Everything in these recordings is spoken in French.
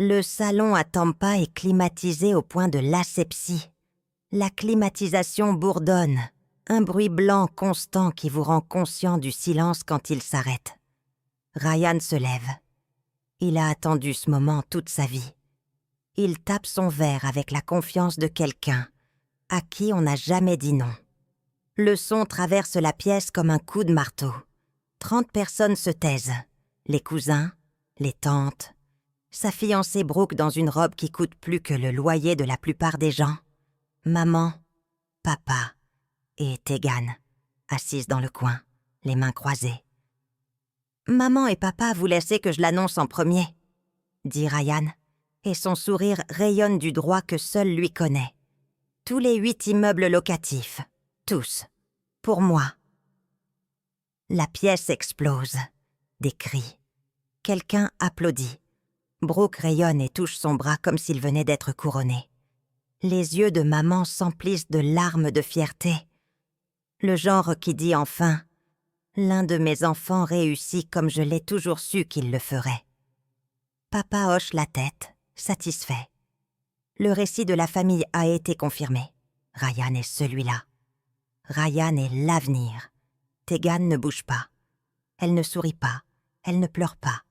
Le salon à Tampa est climatisé au point de l'asepsie. La climatisation bourdonne, un bruit blanc constant qui vous rend conscient du silence quand il s'arrête. Ryan se lève. Il a attendu ce moment toute sa vie. Il tape son verre avec la confiance de quelqu'un à qui on n'a jamais dit non. Le son traverse la pièce comme un coup de marteau. 30 personnes se taisent. Les cousins, les tantes, sa fiancée Brooke dans une robe qui coûte plus que le loyer de la plupart des gens, maman, papa et Tegan, assises dans le coin, les mains croisées. « Maman et papa vous laissez que je l'annonce en premier », dit Ryan, et son sourire rayonne du droit que seul lui connaît. Tous les 8 immeubles locatifs, tous, pour moi. La pièce explose. Des cris. Quelqu'un applaudit. Brooke rayonne et touche son bras comme s'il venait d'être couronné. Les yeux de maman s'emplissent de larmes de fierté. Le genre qui dit enfin « L'un de mes enfants réussit comme je l'ai toujours su qu'il le ferait ». Papa hoche la tête, satisfait. Le récit de la famille a été confirmé. Ryan est celui-là. Ryan est l'avenir. Tegan ne bouge pas. Elle ne sourit pas. Elle ne pleure pas.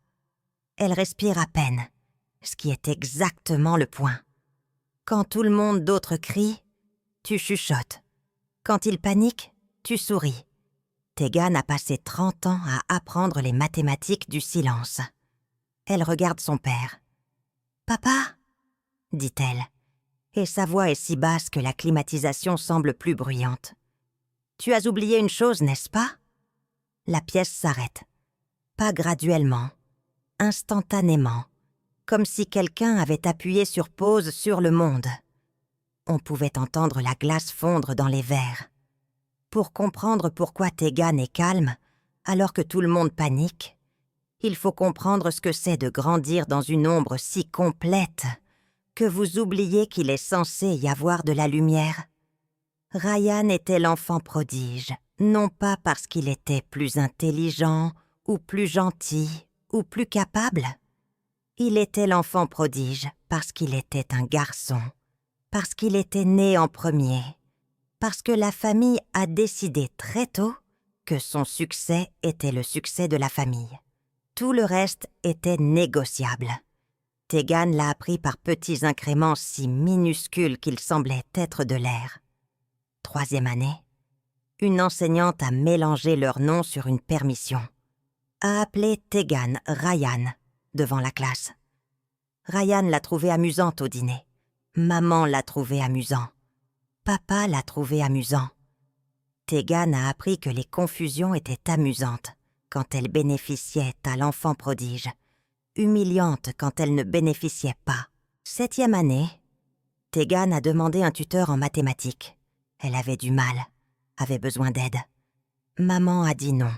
Elle respire à peine, ce qui est exactement le point. Quand tout le monde d'autre crie, tu chuchotes. Quand il panique, tu souris. Tegan a passé 30 ans à apprendre les mathématiques du silence. Elle regarde son père. « Papa ?» dit-elle, et sa voix est si basse que la climatisation semble plus bruyante. « Tu as oublié une chose, n'est-ce pas ?» La pièce s'arrête. Pas graduellement, instantanément, comme si quelqu'un avait appuyé sur pause sur le monde. On pouvait entendre la glace fondre dans les verres. Pour comprendre pourquoi Tegan est calme, alors que tout le monde panique, il faut comprendre ce que c'est de grandir dans une ombre si complète que vous oubliez qu'il est censé y avoir de la lumière. Ryan était l'enfant prodige, non pas parce qu'il était plus intelligent, ou plus gentil, ou plus capable. Il était l'enfant prodige parce qu'il était un garçon, parce qu'il était né en premier, parce que la famille a décidé très tôt que son succès était le succès de la famille. Tout le reste était négociable. Tegan l'a appris par petits incréments si minuscules qu'ils semblaient être de l'air. 3e année, une enseignante a mélangé leurs noms sur une permission. A appelé Tegan Ryan devant la classe. Ryan l'a trouvée amusante au dîner. Maman l'a trouvé amusant. Papa l'a trouvé amusant. Tegan a appris que les confusions étaient amusantes quand elles bénéficiaient à l'enfant prodige, humiliantes quand elles ne bénéficiaient pas. 7e année, Tegan a demandé un tuteur en mathématiques. Elle avait du mal, avait besoin d'aide. Maman a dit non.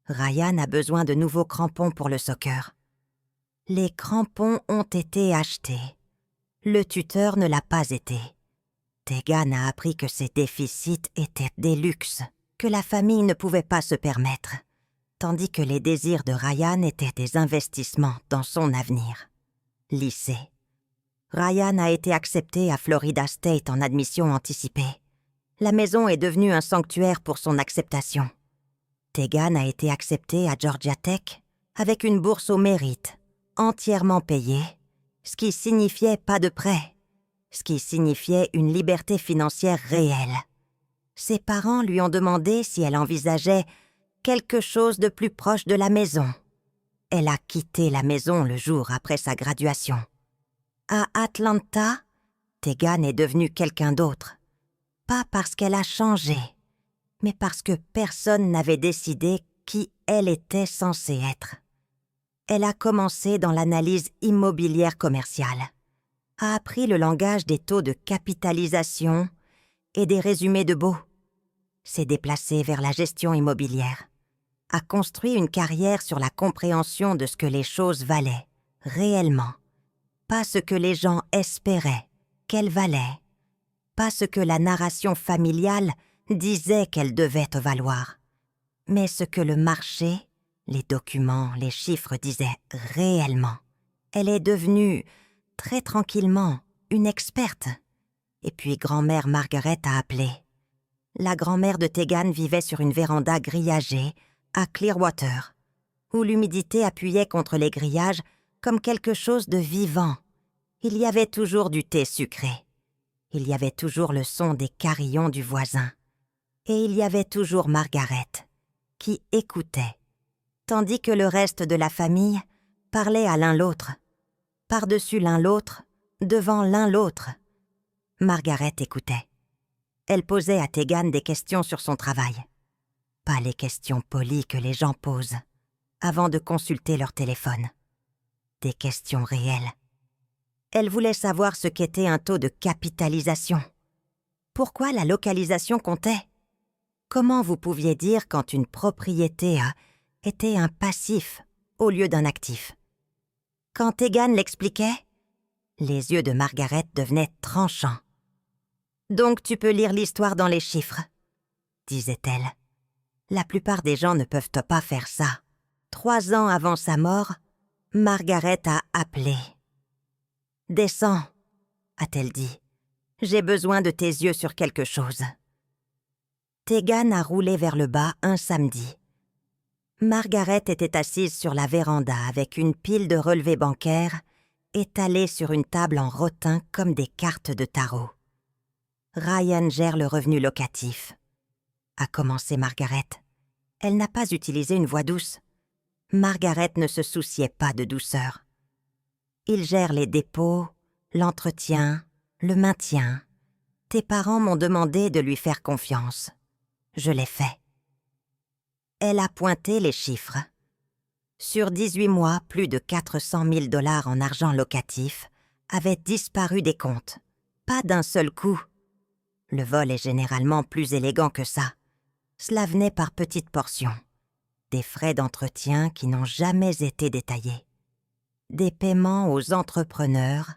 Ryan a besoin de nouveaux crampons pour le soccer. Les crampons ont été achetés. Le tuteur ne l'a pas été. Tegan a appris que ses déficits étaient des luxes, que la famille ne pouvait pas se permettre, tandis que les désirs de Ryan étaient des investissements dans son avenir. Lycée. Ryan a été accepté à Florida State en admission anticipée. La maison est devenue un sanctuaire pour son acceptation. Tegan a été acceptée à Georgia Tech avec une bourse au mérite, entièrement payée, ce qui signifiait pas de prêt, ce qui signifiait une liberté financière réelle. Ses parents lui ont demandé si elle envisageait quelque chose de plus proche de la maison. Elle a quitté la maison le jour après sa graduation. À Atlanta, Tegan est devenue quelqu'un d'autre. Pas parce qu'elle a changé, mais parce que personne n'avait décidé qui elle était censée être. Elle a commencé dans l'analyse immobilière commerciale, a appris le langage des taux de capitalisation et des résumés de baux, s'est déplacée vers la gestion immobilière, a construit une carrière sur la compréhension de ce que les choses valaient, réellement, pas ce que les gens espéraient qu'elles valaient, pas ce que la narration familiale disait qu'elles devaient valoir, mais ce que le marché, les documents, les chiffres disaient réellement. Elle est devenue, très tranquillement, une experte. Et puis grand-mère Margaret a appelé. La grand-mère de Tegan vivait sur une véranda grillagée, à Clearwater, où l'humidité appuyait contre les grillages comme quelque chose de vivant. Il y avait toujours du thé sucré. Il y avait toujours le son des carillons du voisin. Et il y avait toujours Margaret, qui écoutait, tandis que le reste de la famille parlait à l'un l'autre, par-dessus l'un l'autre, devant l'un l'autre. Margaret écoutait. Elle posait à Tegan des questions sur son travail. Pas les questions polies que les gens posent, avant de consulter leur téléphone. Des questions réelles. Elle voulait savoir ce qu'était un taux de capitalisation. Pourquoi la localisation comptait? Comment vous pouviez dire quand une propriété était un passif au lieu d'un actif? Quand Tegan l'expliquait, les yeux de Margaret devenaient tranchants. « Donc tu peux lire l'histoire dans les chiffres », disait-elle. La plupart des gens ne peuvent pas faire ça. 3 ans avant sa mort, Margaret a appelé. « Descends », a-t-elle dit. « J'ai besoin de tes yeux sur quelque chose. » Tegan a roulé vers le bas un samedi. Margaret était assise sur la véranda avec une pile de relevés bancaires étalés sur une table en rotin comme des cartes de tarot. Ryan gère le revenu locatif, a commencé Margaret. Elle n'a pas utilisé une voix douce. Margaret ne se souciait pas de douceur. Il gère les dépôts, l'entretien, le maintien. Tes parents m'ont demandé de lui faire confiance. Je l'ai fait. Elle a pointé les chiffres. Sur 18 mois, plus de 400 000 $ en argent locatif avaient disparu des comptes. Pas d'un seul coup. Le vol est généralement plus élégant que ça. Cela venait par petites portions. Des frais d'entretien qui n'ont jamais été détaillés. Des paiements aux entrepreneurs,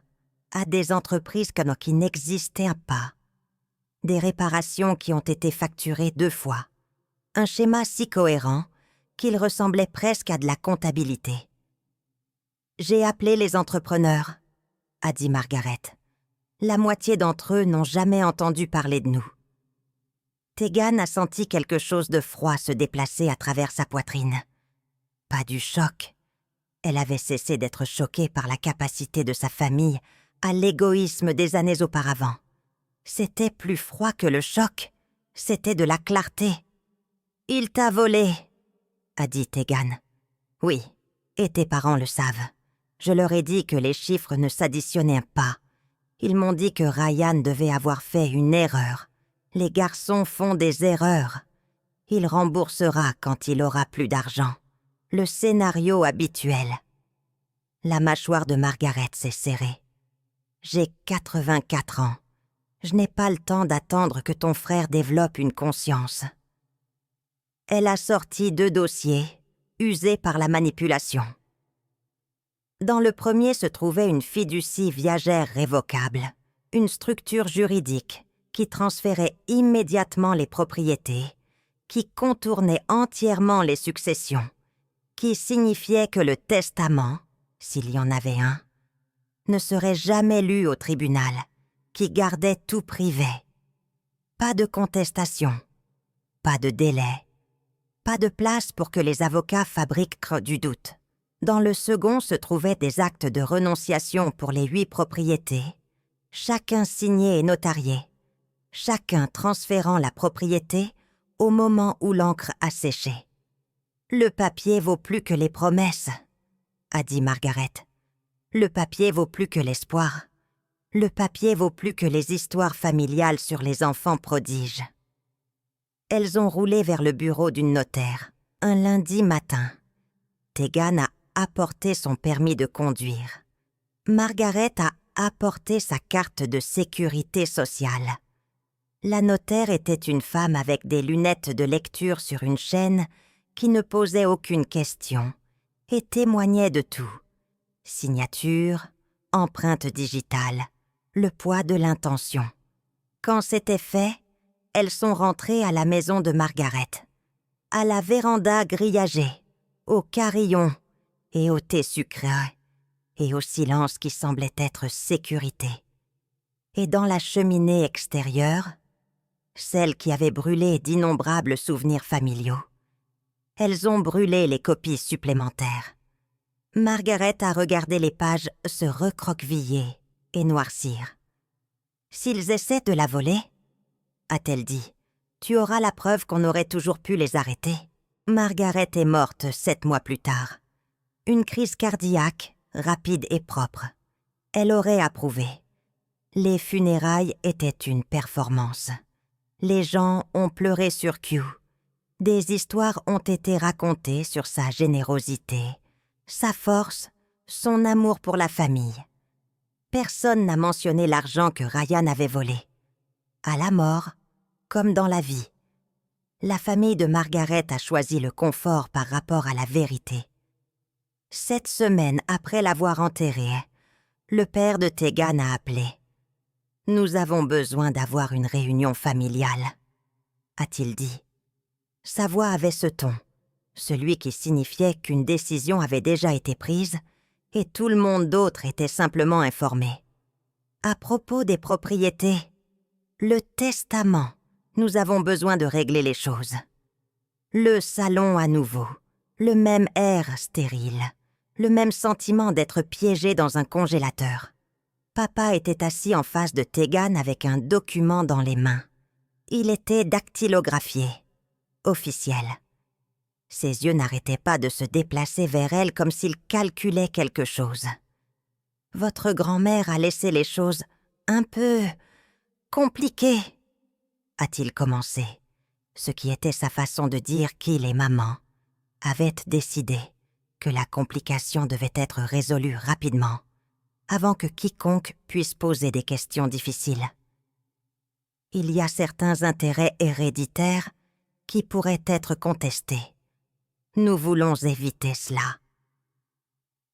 à des entreprises qui n'existaient pas. Des réparations qui ont été facturées 2 fois. Un schéma si cohérent qu'il ressemblait presque à de la comptabilité. « J'ai appelé les entrepreneurs », a dit Margaret. La moitié d'entre eux n'ont jamais entendu parler de nous. Tegan a senti quelque chose de froid se déplacer à travers sa poitrine. Pas du choc. Elle avait cessé d'être choquée par la capacité de sa famille à l'égoïsme des années auparavant. C'était plus froid que le choc. C'était de la clarté. « Il t'a volé », a dit Tegan. « Oui, et tes parents le savent. Je leur ai dit que les chiffres ne s'additionnaient pas. Ils m'ont dit que Ryan devait avoir fait une erreur. Les garçons font des erreurs. Il remboursera quand il aura plus d'argent. Le scénario habituel. » La mâchoire de Margaret s'est serrée. « J'ai 84 ans. Je n'ai pas le temps d'attendre que ton frère développe une conscience. » Elle a sorti 2 dossiers, usés par la manipulation. Dans le premier se trouvait une fiducie viagère révocable, une structure juridique qui transférait immédiatement les propriétés, qui contournait entièrement les successions, qui signifiait que le testament, s'il y en avait un, ne serait jamais lu au tribunal, qui gardait tout privé. Pas de contestation, pas de délai, pas de place pour que les avocats fabriquent du doute. Dans le second se trouvaient des actes de renonciation pour les 8 propriétés, chacun signé et notarié, chacun transférant la propriété au moment où l'encre a séché. « Le papier vaut plus que les promesses », a dit Margaret. « Le papier vaut plus que l'espoir. Le papier vaut plus que les histoires familiales sur les enfants prodiges. » Elles ont roulé vers le bureau d'une notaire, un lundi matin. Tegan a apporté son permis de conduire. Margaret a apporté sa carte de sécurité sociale. La notaire était une femme avec des lunettes de lecture sur une chaîne qui ne posait aucune question et témoignait de tout. Signature, empreinte digitale, le poids de l'intention. Quand c'était fait, elles sont rentrées à la maison de Margaret, à la véranda grillagée, au carillon et au thé sucré, et au silence qui semblait être sécurité. Et dans la cheminée extérieure, celle qui avait brûlé d'innombrables souvenirs familiaux, elles ont brûlé les copies supplémentaires. Margaret a regardé les pages se recroqueviller et noircir. « S'ils essaient de la voler, a-t-elle dit, tu auras la preuve qu'on aurait toujours pu les arrêter. » Margaret est morte 7 mois plus tard. Une crise cardiaque, rapide et propre. Elle aurait approuvé. Les funérailles étaient une performance. Les gens ont pleuré sur Q. Des histoires ont été racontées sur sa générosité, sa force, son amour pour la famille. Personne n'a mentionné l'argent que Ryan avait volé. À la mort, comme dans la vie, la famille de Margaret a choisi le confort par rapport à la vérité. 7 semaines après l'avoir enterré, le père de Tegan a appelé. « Nous avons besoin d'avoir une réunion familiale », a-t-il dit. Sa voix avait ce ton, celui qui signifiait qu'une décision avait déjà été prise et tout le monde d'autre était simplement informé. À propos des propriétés, le testament, nous avons besoin de régler les choses. Le salon à nouveau, le même air stérile, le même sentiment d'être piégé dans un congélateur. Papa était assis en face de Tegan avec un document dans les mains. Il était dactylographié, officiel. Ses yeux n'arrêtaient pas de se déplacer vers elle comme s'il calculait quelque chose. « Votre grand-mère a laissé les choses un peu compliquées », a-t-il commencé, ce qui était sa façon de dire qu'il et maman avaient décidé que la complication devait être résolue rapidement, avant que quiconque puisse poser des questions difficiles. Il y a certains intérêts héréditaires qui pourraient être contestés. Nous voulons éviter cela.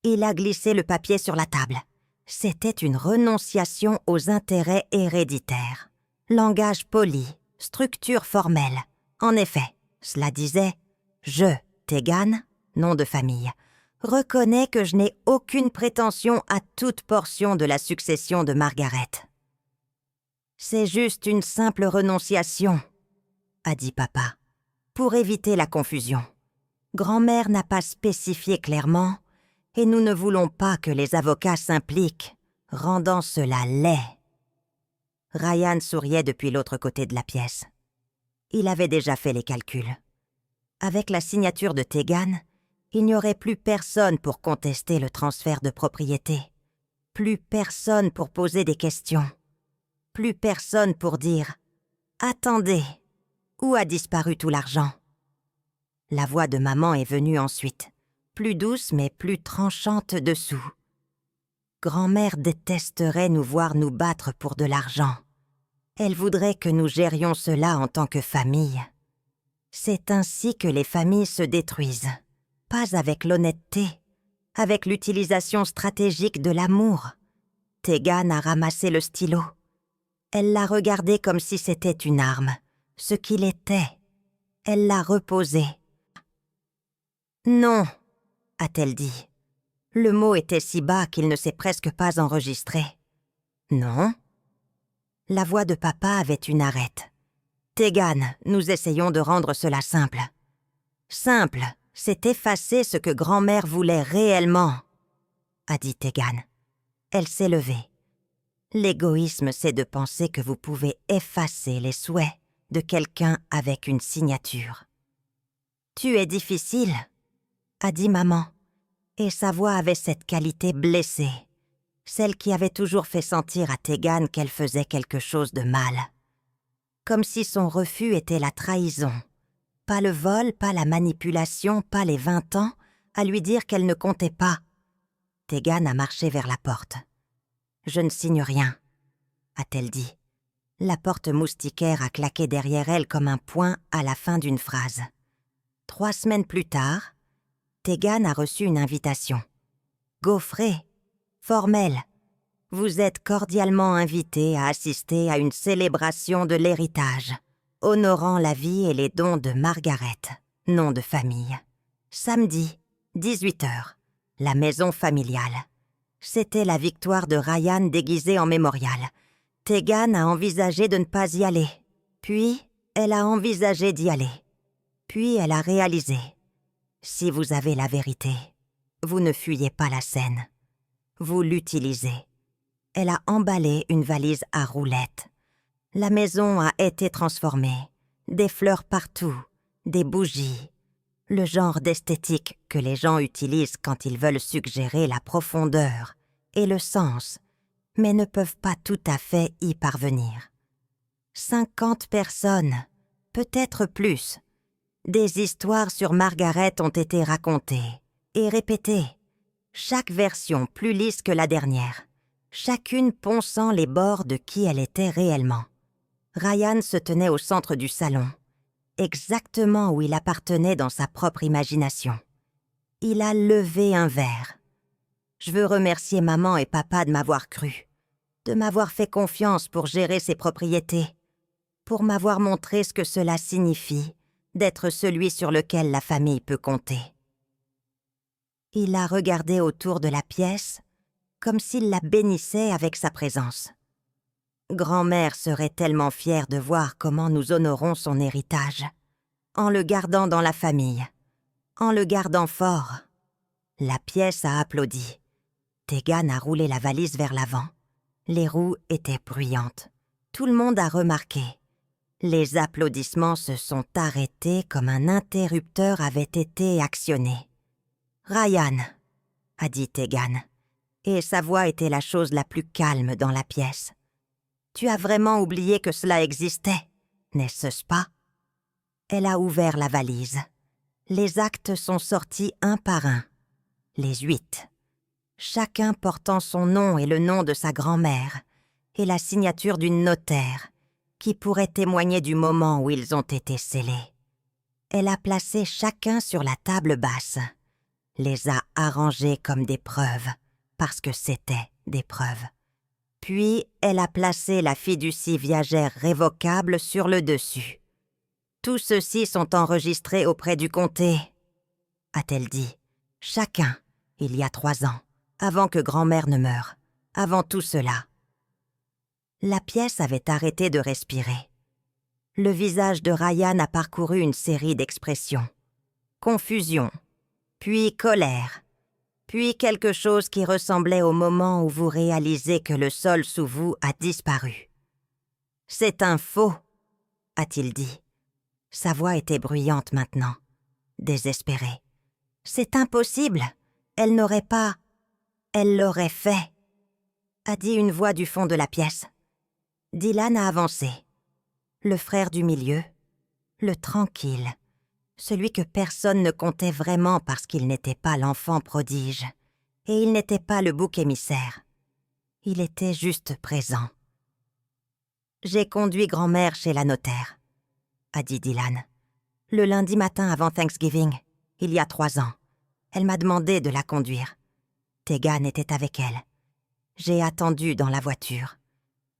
Il a glissé le papier sur la table. C'était une renonciation aux intérêts héréditaires. Langage poli, structure formelle. En effet, cela disait « Je, Tegan, nom de famille, reconnais que je n'ai aucune prétention à toute portion de la succession de Margaret. » C'est juste une simple renonciation, a dit papa, pour éviter la confusion. Grand-mère n'a pas spécifié clairement et nous ne voulons pas que les avocats s'impliquent, rendant cela laid. Ryan souriait depuis l'autre côté de la pièce. Il avait déjà fait les calculs. Avec la signature de Tegan, il n'y aurait plus personne pour contester le transfert de propriété, plus personne pour poser des questions, plus personne pour dire « Attendez, où a disparu tout l'argent ?» La voix de maman est venue ensuite, plus douce mais plus tranchante dessous. Grand-mère détesterait nous voir nous battre pour de l'argent. Elle voudrait que nous gérions cela en tant que famille. C'est ainsi que les familles se détruisent, pas avec l'honnêteté, avec l'utilisation stratégique de l'amour. Tegan a ramassé le stylo. Elle l'a regardé comme si c'était une arme, ce qu'il était. Elle l'a reposé. « Non », a-t-elle dit. Le mot était si bas qu'il ne s'est presque pas enregistré. « Non ?» La voix de papa avait une arête. « Tegan, nous essayons de rendre cela simple. » Simple, c'est effacer ce que grand-mère voulait réellement, a dit Tegan. Elle s'est levée. L'égoïsme, c'est de penser que vous pouvez effacer les souhaits de quelqu'un avec une signature. Tu es difficile, a dit maman, et sa voix avait cette qualité blessée, celle qui avait toujours fait sentir à Tegan qu'elle faisait quelque chose de mal. Comme si son refus était la trahison. Pas le vol, pas la manipulation, pas les 20 ans, à lui dire qu'elle ne comptait pas. Tegan a marché vers la porte. « Je ne signe rien », a-t-elle dit. La porte moustiquaire a claqué derrière elle comme un point à la fin d'une phrase. 3 semaines plus tard, Tegan a reçu une invitation. Gaufrée, formelle. Vous êtes cordialement invité à assister à une célébration de l'héritage, honorant la vie et les dons de Margaret, nom de famille. Samedi, 18h, la maison familiale. C'était la victoire de Ryan déguisée en mémorial. Tegan a envisagé de ne pas y aller. Puis, elle a envisagé d'y aller. Puis, elle a réalisé. Si vous avez la vérité, vous ne fuyez pas la scène. Vous l'utilisez. Elle a emballé une valise à roulettes. La maison a été transformée. Des fleurs partout, des bougies. Le genre d'esthétique que les gens utilisent quand ils veulent suggérer la profondeur et le sens, mais ne peuvent pas tout à fait y parvenir. 50 personnes, peut-être plus. Des histoires sur Margaret ont été racontées et répétées, chaque version plus lisse que la dernière, chacune ponçant les bords de qui elle était réellement. Ryan se tenait au centre du salon, exactement où il appartenait dans sa propre imagination. Il a levé un verre. Je veux remercier maman et papa de m'avoir cru, de m'avoir fait confiance pour gérer ses propriétés, pour m'avoir montré ce que cela signifie d'être celui sur lequel la famille peut compter. Il a regardé autour de la pièce comme s'il la bénissait avec sa présence. Grand-mère serait tellement fière de voir comment nous honorons son héritage, en le gardant dans la famille, en le gardant fort. La pièce a applaudi. Tegan a roulé la valise vers l'avant. Les roues étaient bruyantes. Tout le monde a remarqué. Les applaudissements se sont arrêtés comme un interrupteur avait été actionné. « Ryan », a dit Tegan, et sa voix était la chose la plus calme dans la pièce. « Tu as vraiment oublié que cela existait, n'est-ce pas ?» Elle a ouvert la valise. Les actes sont sortis un par un. Les 8. Chacun portant son nom et le nom de sa grand-mère, et la signature d'une notaire, qui pourrait témoigner du moment où ils ont été scellés. Elle a placé chacun sur la table basse, les a arrangés comme des preuves, parce que c'était des preuves. Puis, elle a placé la fiducie viagère révocable sur le dessus. « Tous ceux-ci sont enregistrés auprès du comté », a-t-elle dit. « Chacun, il y a 3 ans, avant que grand-mère ne meure, avant tout cela. » La pièce avait arrêté de respirer. Le visage de Ryan a parcouru une série d'expressions. Confusion, puis colère, puis quelque chose qui ressemblait au moment où vous réalisez que le sol sous vous a disparu. « C'est un faux », a-t-il dit. Sa voix était bruyante maintenant, désespérée. « C'est impossible, elle n'aurait pas... Elle l'aurait fait », a dit une voix du fond de la pièce. Dylan a avancé. Le frère du milieu, le tranquille, celui que personne ne comptait vraiment parce qu'il n'était pas l'enfant prodige, et il n'était pas le bouc émissaire. Il était juste présent. « J'ai conduit grand-mère chez la notaire », a dit Dylan. « Le lundi matin avant Thanksgiving, il y a 3 ans. Elle m'a demandé de la conduire. Tegan était avec elle. J'ai attendu dans la voiture,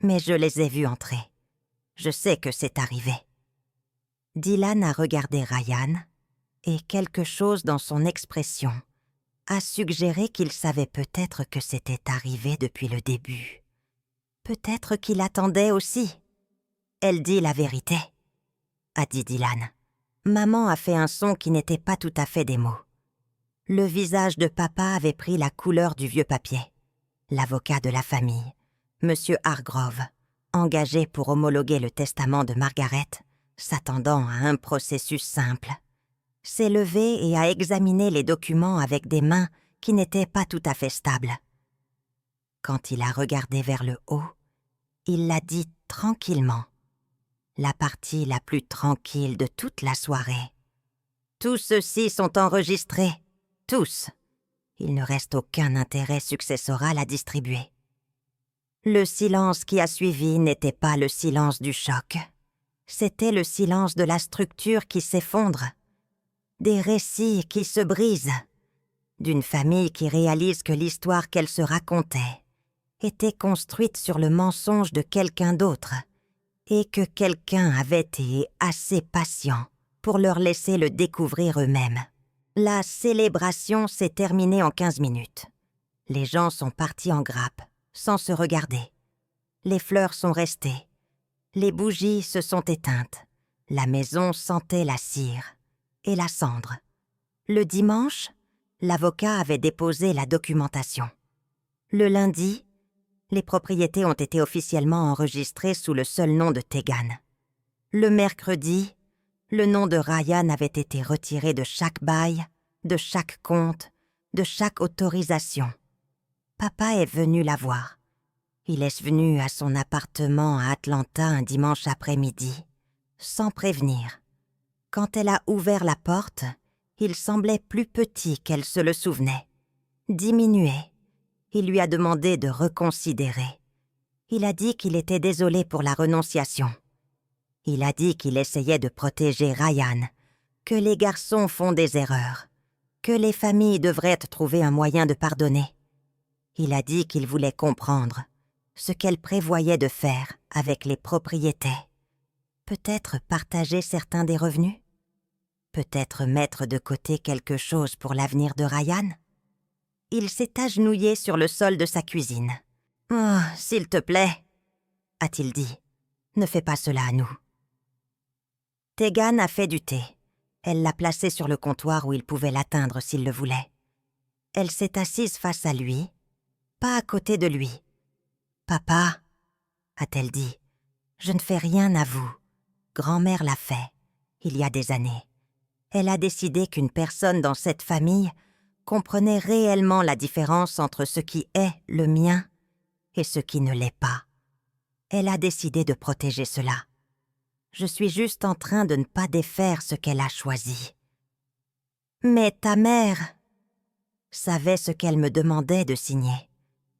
mais je les ai vus entrer. Je sais que c'est arrivé. » Dylan a regardé Ryan, et quelque chose dans son expression a suggéré qu'il savait peut-être que c'était arrivé depuis le début. Peut-être qu'il attendait aussi. « Elle dit la vérité », a dit Dylan. Maman a fait un son qui n'était pas tout à fait des mots. Le visage de papa avait pris la couleur du vieux papier. L'avocat de la famille, M. Hargrove, engagé pour homologuer le testament de Margaret, s'attendant à un processus simple, s'est levé et a examiné les documents avec des mains qui n'étaient pas tout à fait stables. Quand il a regardé vers le haut, il l'a dit tranquillement, la partie la plus tranquille de toute la soirée. « Tous ceux-ci sont enregistrés, tous. Il ne reste aucun intérêt successoral à distribuer. » Le silence qui a suivi n'était pas le silence du choc. C'était le silence de la structure qui s'effondre, des récits qui se brisent, d'une famille qui réalise que l'histoire qu'elle se racontait était construite sur le mensonge de quelqu'un d'autre et que quelqu'un avait été assez patient pour leur laisser le découvrir eux-mêmes. La célébration s'est terminée en 15 minutes. Les gens sont partis en grappe, sans se regarder. Les fleurs sont restées. Les bougies se sont éteintes. La maison sentait la cire et la cendre. Le dimanche, l'avocat avait déposé la documentation. Le lundi, les propriétés ont été officiellement enregistrées sous le seul nom de Tegan. Le mercredi, le nom de Ryan avait été retiré de chaque bail, de chaque compte, de chaque autorisation. Papa est venu la voir. Il est venu à son appartement à Atlanta un dimanche après-midi, sans prévenir. Quand elle a ouvert la porte, il semblait plus petit qu'elle se le souvenait. Diminué. Il lui a demandé de reconsidérer. Il a dit qu'il était désolé pour la renonciation. Il a dit qu'il essayait de protéger Ryan, que les garçons font des erreurs, que les familles devraient trouver un moyen de pardonner. Il a dit qu'il voulait comprendre ce qu'elle prévoyait de faire avec les propriétés. Peut-être partager certains des revenus? Peut-être mettre de côté quelque chose pour l'avenir de Ryan? Il s'est agenouillé sur le sol de sa cuisine. « Oh, s'il te plaît, » a-t-il dit, « ne fais pas cela à nous. » Tegan a fait du thé. Elle l'a placé sur le comptoir où il pouvait l'atteindre s'il le voulait. Elle s'est assise face à lui, pas à côté de lui. « Papa, » a-t-elle dit, « je ne fais rien à vous. Grand-mère l'a fait, il y a des années. Elle a décidé qu'une personne dans cette famille comprenait réellement la différence entre ce qui est le mien et ce qui ne l'est pas. Elle a décidé de protéger cela. Je suis juste en train de ne pas défaire ce qu'elle a choisi. Mais ta mère savait ce qu'elle me demandait de signer.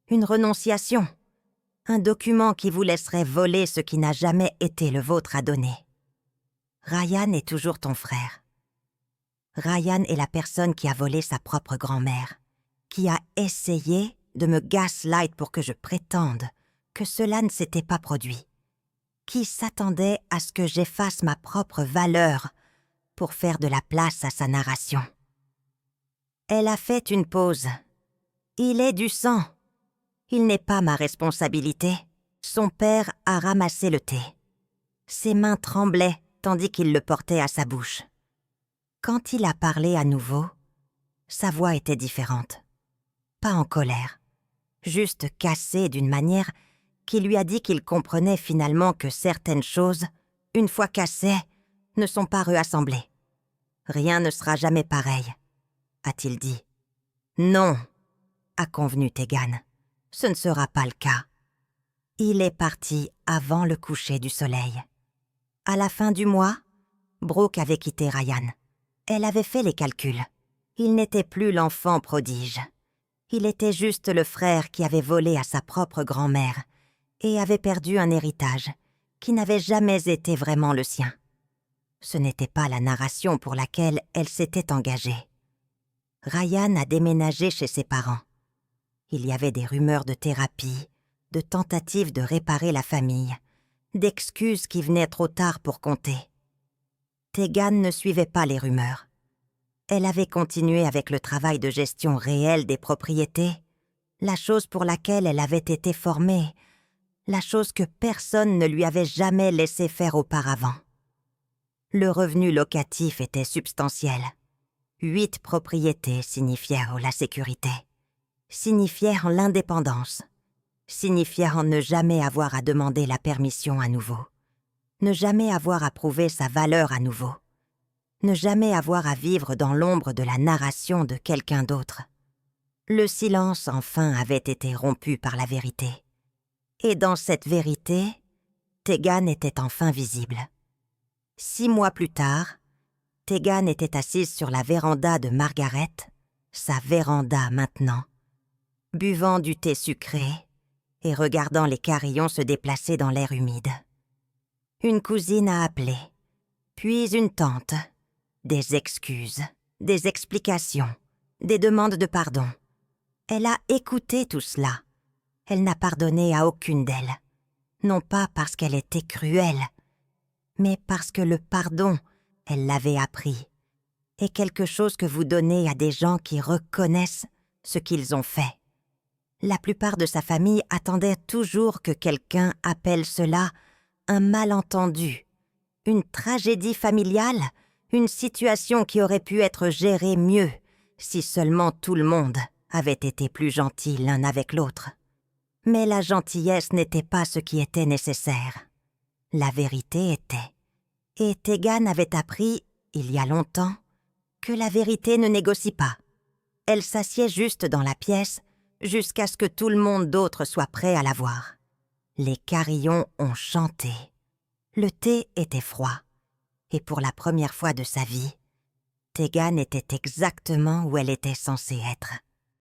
Une renonciation. Un document qui vous laisserait voler ce qui n'a jamais été le vôtre à donner. Ryan est toujours ton frère. Ryan est la personne qui a volé sa propre grand-mère, qui a essayé de me gaslight pour que je prétende que cela ne s'était pas produit, qui s'attendait à ce que j'efface ma propre valeur pour faire de la place à sa narration. Elle a fait une pause. Il est du sang. Il n'est pas ma responsabilité. Son père a ramassé le thé. Ses mains tremblaient tandis qu'il le portait à sa bouche. Quand il a parlé à nouveau, sa voix était différente. Pas en colère, juste cassée d'une manière qui lui a dit qu'il comprenait finalement que certaines choses, une fois cassées, ne sont pas réassemblées. Rien ne sera jamais pareil, a-t-il dit. Non, a convenu Tegan. Ce ne sera pas le cas. Il est parti avant le coucher du soleil. À la fin du mois, Brooke avait quitté Ryan. Elle avait fait les calculs. Il n'était plus l'enfant prodige. Il était juste le frère qui avait volé à sa propre grand-mère et avait perdu un héritage qui n'avait jamais été vraiment le sien. Ce n'était pas la narration pour laquelle elle s'était engagée. Ryan a déménagé chez ses parents. Il y avait des rumeurs de thérapie, de tentatives de réparer la famille, d'excuses qui venaient trop tard pour compter. Tegan ne suivait pas les rumeurs. Elle avait continué avec le travail de gestion réelle des propriétés, la chose pour laquelle elle avait été formée, la chose que personne ne lui avait jamais laissé faire auparavant. Le revenu locatif était substantiel. 8 propriétés signifiaient la sécurité, signifiaient l'indépendance, signifiait ne jamais avoir à demander la permission à nouveau, ne jamais avoir à prouver sa valeur à nouveau, ne jamais avoir à vivre dans l'ombre de la narration de quelqu'un d'autre. Le silence, enfin, avait été rompu par la vérité. Et dans cette vérité, Tegan était enfin visible. 6 mois plus tard, Tegan était assise sur la véranda de Margaret, sa véranda maintenant, buvant du thé sucré et regardant les carillons se déplacer dans l'air humide. Une cousine a appelé, puis une tante. Des excuses, des explications, des demandes de pardon. Elle a écouté tout cela. Elle n'a pardonné à aucune d'elles. Non pas parce qu'elle était cruelle, mais parce que le pardon, elle l'avait appris, est quelque chose que vous donnez à des gens qui reconnaissent ce qu'ils ont fait. La plupart de sa famille attendait toujours que quelqu'un appelle cela un malentendu, une tragédie familiale, une situation qui aurait pu être gérée mieux si seulement tout le monde avait été plus gentil l'un avec l'autre. Mais la gentillesse n'était pas ce qui était nécessaire. La vérité était. Et Tegan avait appris, il y a longtemps, que la vérité ne négocie pas. Elle s'assied juste dans la pièce jusqu'à ce que tout le monde d'autre soit prêt à la voir. Les carillons ont chanté. Le thé était froid. Et pour la première fois de sa vie, Tegan était exactement où elle était censée être.